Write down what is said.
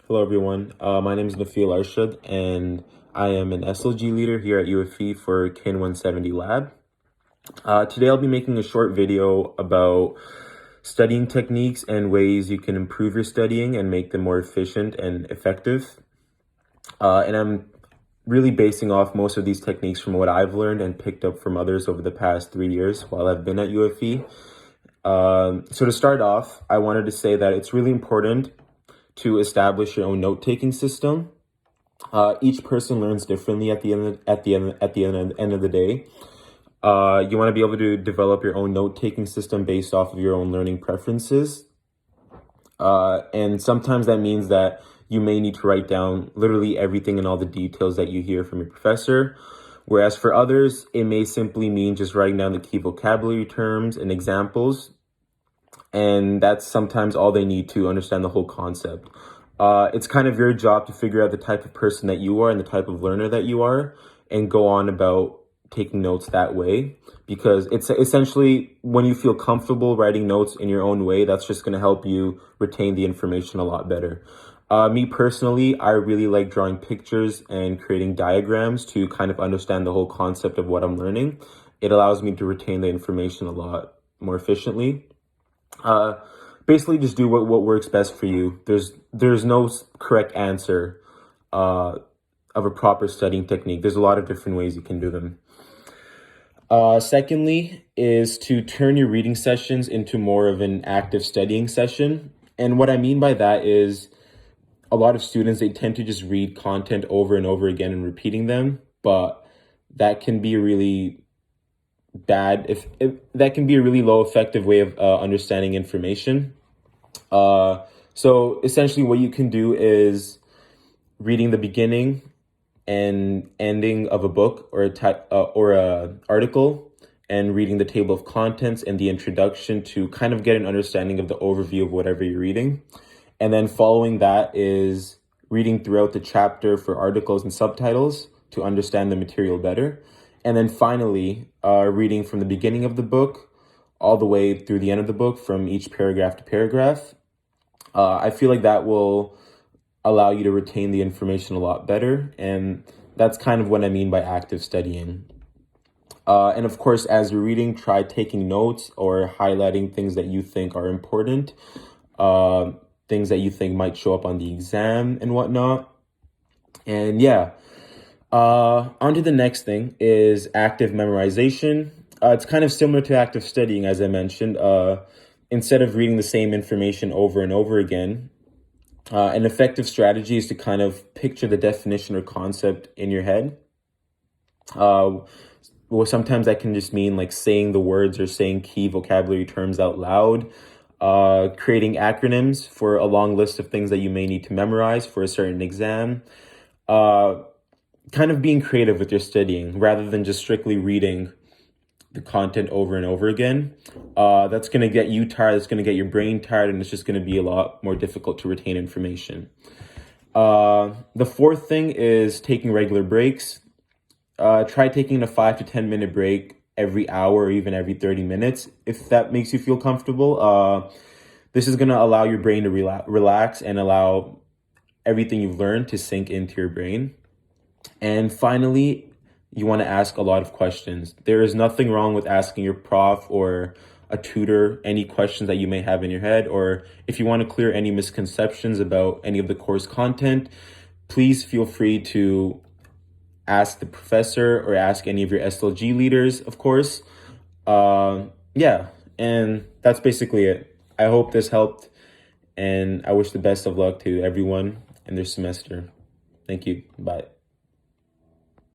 Hello, everyone. My name is Nafeel and I am an SLG leader here at UFE for Kin 170 Lab. Today, I'll be making a short video about studying techniques and ways you can improve your studying and make them more efficient and effective. And I'm really basing off most of these techniques from what I've learned and picked up from others over the past 3 years while I've been at UFE. So to start off, I wanted to say that it's really important to establish your own note-taking system. Each person learns differently at the end of the day. You want to be able to develop your own note-taking system based off of your own learning preferences. And sometimes that means that you may need to write down literally everything and all the details that you hear from your professor. Whereas for others, it may simply mean just writing down the key vocabulary terms and examples. And that's sometimes all they need to understand the whole concept. It's kind of your job to figure out the type of person that you are and the type of learner that you are and go on about taking notes that way, because it's essentially when you feel comfortable writing notes in your own way, that's just going to help you retain the information a lot better. Me personally, I really like drawing pictures and creating diagrams to kind of understand the whole concept of what I'm learning. It allows me to retain the information a lot more efficiently. Basically just do what works best for you. There's no correct answer of a proper studying technique. There's a lot of different ways you can do them. Secondly is to turn your reading sessions into more of an active studying session. And what I mean by that is a lot of students, they tend to just read content over and over again and repeating them, but that can be a really that can be a really low effective way of understanding information. So essentially what you can do is reading the beginning and ending of a book or a article, and reading the table of contents and the introduction to kind of get an understanding of the overview of whatever you're reading. And then following that is reading throughout the chapter for articles and subtitles to understand the material better. And then finally, reading from the beginning of the book all the way through the end of the book from each paragraph to paragraph. I feel like that will allow you to retain the information a lot better. And that's kind of what I mean by active studying. And of course, as you're reading, try taking notes or highlighting things that you think are important, things that you think might show up on the exam and whatnot. And yeah. On to the next thing is active memorization. It's kind of similar to active studying, as I mentioned. Instead of reading the same information over and over again, an effective strategy is to kind of picture the definition or concept in your head. Well, sometimes that can just mean like saying the words or saying key vocabulary terms out loud, creating acronyms for a long list of things that you may need to memorize for a certain exam. Kind of being creative with your studying rather than just strictly reading the content over and over again. That's going to get you tired. It's going to get your brain tired, and it's just going to be a lot more difficult to retain information. The fourth thing is taking regular breaks. Try taking a 5 to 10 minute break every hour or even every 30 minutes if that makes you feel comfortable. This is going to allow your brain to relax and allow everything you've learned to sink into your brain. And finally, you want to ask a lot of questions. There is nothing wrong with asking your prof or a tutor any questions that you may have in your head, or if you want to clear any misconceptions about any of the course content, please feel free to ask the professor or ask any of your SLG leaders, of course. Yeah, and that's basically it. I hope this helped, and I wish the best of luck to everyone in their semester. Thank you. Bye.